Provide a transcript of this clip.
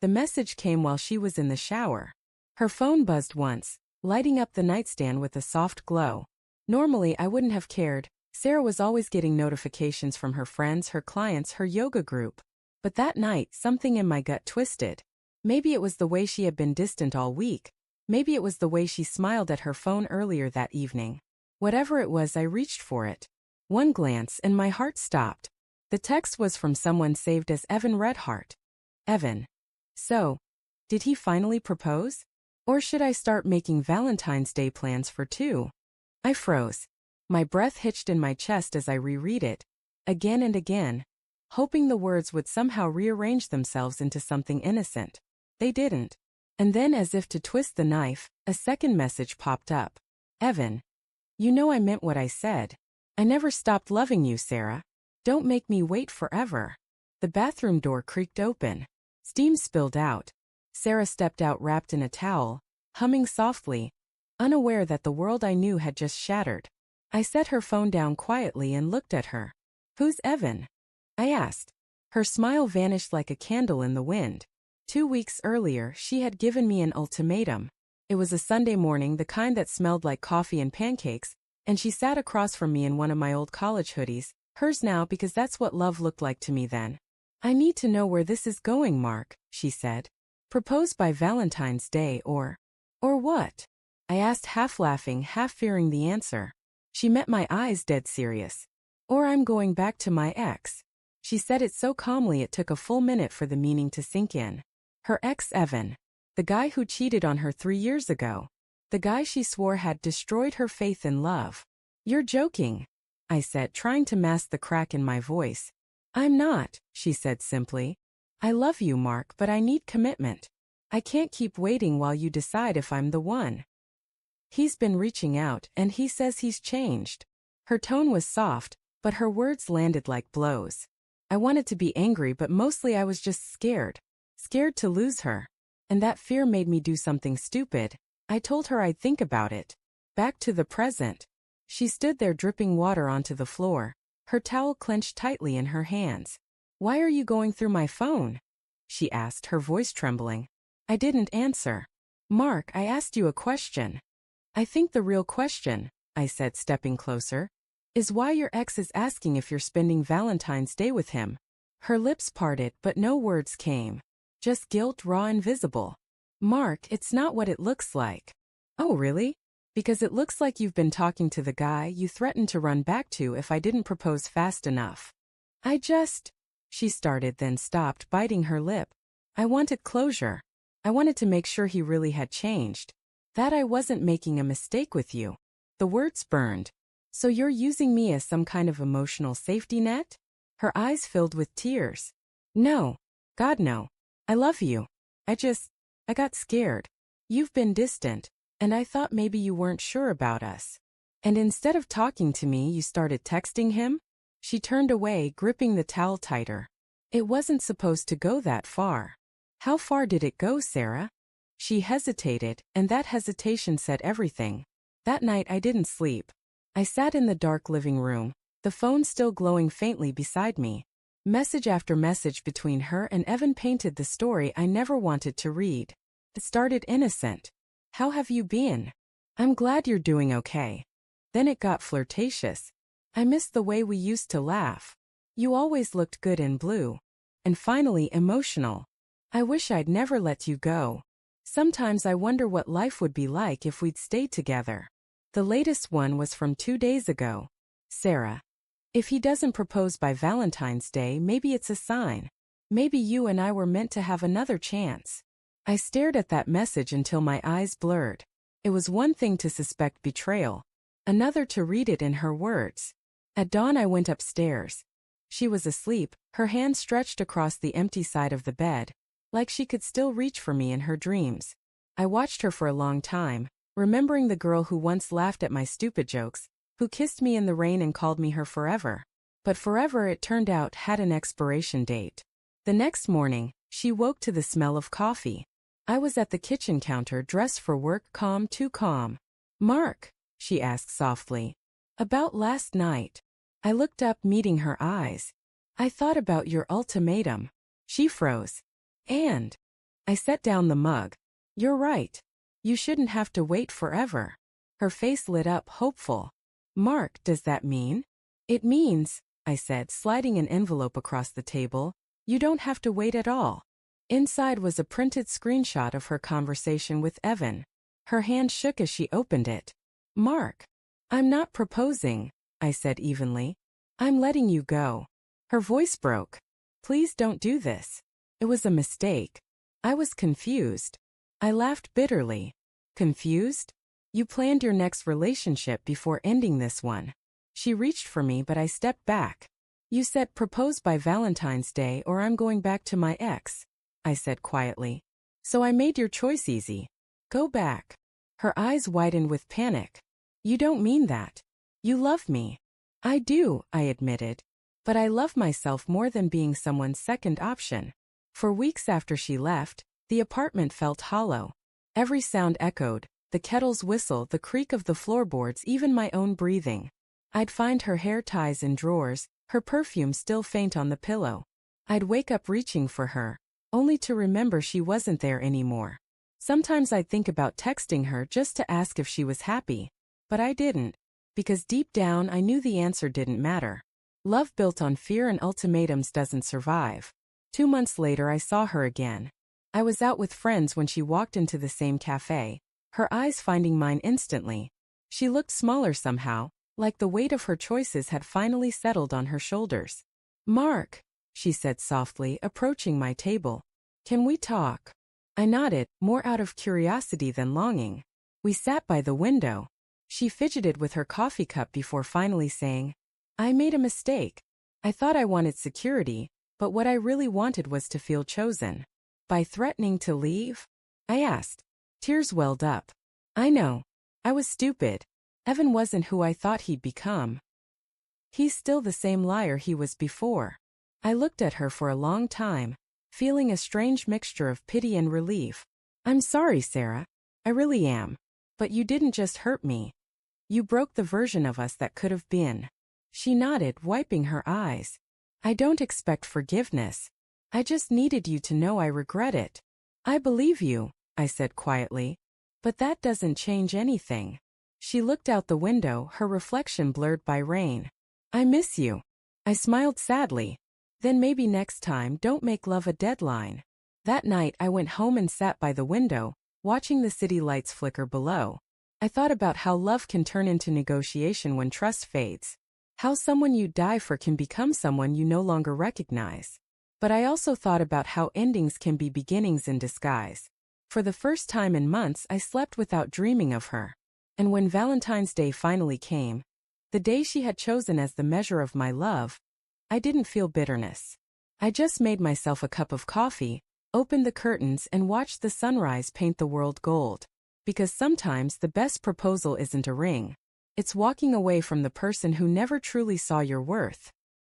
The message came while she was in the shower. Her phone buzzed once, lighting up the nightstand with a soft glow. Normally, I wouldn't have cared. Sarah was always getting notifications from her friends, her clients, her yoga group. But that night, something in my gut twisted. Maybe it was the way she had been distant all week. Maybe it was the way she smiled at her phone earlier that evening. Whatever it was, I reached for it. One glance and my heart stopped. The text was from someone saved as Evan Redhart. Evan. So, did he finally propose? Or should I start making Valentine's Day plans for two? I froze. My breath hitched in my chest as I reread it, again and again, hoping the words would somehow rearrange themselves into something innocent. They didn't. And then, as if to twist the knife, a second message popped up. Evan. You know I meant what I said. I never stopped loving you, Sarah. Don't make me wait forever. The bathroom door creaked open. Steam spilled out. Sarah stepped out wrapped in a towel, humming softly, unaware that the world I knew had just shattered. I set her phone down quietly and looked at her. Who's Evan? I asked. Her smile vanished like a candle in the wind. 2 weeks earlier, she had given me an ultimatum. It was a Sunday morning, the kind that smelled like coffee and pancakes, and she sat across from me in one of my old college hoodies, hers now because that's what love looked like to me then. I need to know where this is going, Mark, she said. Propose by Valentine's Day or what? I asked, half laughing, half fearing the answer. She met my eyes dead serious. Or I'm going back to my ex. She said it so calmly it took a full minute for the meaning to sink in. Her ex Evan. The guy who cheated on her 3 years ago. The guy she swore had destroyed her faith in love. You're joking, I said, trying to mask the crack in my voice. I'm not, she said simply. I love you, Mark, but I need commitment. I can't keep waiting while you decide if I'm the one. He's been reaching out, and he says he's changed. Her tone was soft, but her words landed like blows. I wanted to be angry, but mostly I was just scared. Scared to lose her. And that fear made me do something stupid. I told her I'd think about it. Back to the present. She stood there dripping water onto the floor, her towel clenched tightly in her hands. Why are you going through my phone? She asked, her voice trembling. I didn't answer. Mark, I asked you a question. I think the real question, I said, stepping closer, is why your ex is asking if you're spending Valentine's Day with him. Her lips parted, but no words came. Just guilt, raw and visible. Mark, it's not what it looks like. Oh, really? Because it looks like you've been talking to the guy you threatened to run back to if I didn't propose fast enough. She started, then stopped, biting her lip. I wanted closure. I wanted to make sure he really had changed. That I wasn't making a mistake with you. The words burned. So you're using me as some kind of emotional safety net? Her eyes filled with tears. No. God, no. I love you. I got scared. You've been distant, and I thought maybe you weren't sure about us. And instead of talking to me, you started texting him? She turned away, gripping the towel tighter. It wasn't supposed to go that far. How far did it go, Sarah? She hesitated, and that hesitation said everything. That night I didn't sleep. I sat in the dark living room, the phone still glowing faintly beside me. Message after message between her and Evan painted the story I never wanted to read. It started innocent. How have you been? I'm glad you're doing okay. Then it got flirtatious. I missed the way we used to laugh. You always looked good in blue. And finally emotional. I wish I'd never let you go. Sometimes I wonder what life would be like if we'd stayed together. The latest one was from 2 days ago. Sarah. If he doesn't propose by Valentine's Day, maybe it's a sign. Maybe you and I were meant to have another chance. I stared at that message until my eyes blurred. It was one thing to suspect betrayal, another to read it in her words. At dawn I went upstairs. She was asleep, her hand stretched across the empty side of the bed, like she could still reach for me in her dreams. I watched her for a long time, remembering the girl who once laughed at my stupid jokes, who kissed me in the rain and called me her forever. But forever, it turned out, had an expiration date. The next morning, she woke to the smell of coffee. I was at the kitchen counter, dressed for work, calm, too calm. Mark, she asked softly. About last night. I looked up, meeting her eyes. I thought about your ultimatum. She froze. And I set down the mug. You're right. You shouldn't have to wait forever. Her face lit up, hopeful. Mark, does that mean? It means, I said, sliding an envelope across the table, you don't have to wait at all. Inside was a printed screenshot of her conversation with Evan. Her hand shook as she opened it. Mark, I'm not proposing, I said evenly. I'm letting you go. Her voice broke. Please don't do this. It was a mistake. I was confused. I laughed bitterly. Confused? You planned your next relationship before ending this one. She reached for me, but I stepped back. You said propose by Valentine's Day or I'm going back to my ex, I said quietly. So I made your choice easy. Go back. Her eyes widened with panic. You don't mean that. You love me. I do, I admitted. But I love myself more than being someone's second option. For weeks after she left, the apartment felt hollow. Every sound echoed, the kettle's whistle, the creak of the floorboards, even my own breathing. I'd find her hair ties in drawers, her perfume still faint on the pillow. I'd wake up reaching for her, only to remember she wasn't there anymore. Sometimes I'd think about texting her just to ask if she was happy. But I didn't, because deep down I knew the answer didn't matter. Love built on fear and ultimatums doesn't survive. 2 months later I saw her again. I was out with friends when she walked into the same cafe, her eyes finding mine instantly. She looked smaller somehow, like the weight of her choices had finally settled on her shoulders. Mark, she said softly, approaching my table. Can we talk? I nodded, more out of curiosity than longing. We sat by the window. She fidgeted with her coffee cup before finally saying, I made a mistake. I thought I wanted security, but what I really wanted was to feel chosen. By threatening to leave? I asked. Tears welled up. I know. I was stupid. Evan wasn't who I thought he'd become. He's still the same liar he was before. I looked at her for a long time, feeling a strange mixture of pity and relief. I'm sorry, Sarah. I really am. But you didn't just hurt me. You broke the version of us that could have been. She nodded, wiping her eyes. I don't expect forgiveness. I just needed you to know I regret it. I believe you, I said quietly. But that doesn't change anything. She looked out the window, her reflection blurred by rain. I miss you. I smiled sadly. Then maybe next time don't make love a deadline. That night I went home and sat by the window, watching the city lights flicker below. I thought about how love can turn into negotiation when trust fades. How someone you die for can become someone you no longer recognize. But I also thought about how endings can be beginnings in disguise. For the first time in months I slept without dreaming of her. And when Valentine's Day finally came, the day she had chosen as the measure of my love, I didn't feel bitterness. I just made myself a cup of coffee, opened the curtains and watched the sunrise paint the world gold. Because sometimes the best proposal isn't a ring. It's walking away from the person who never truly saw your worth.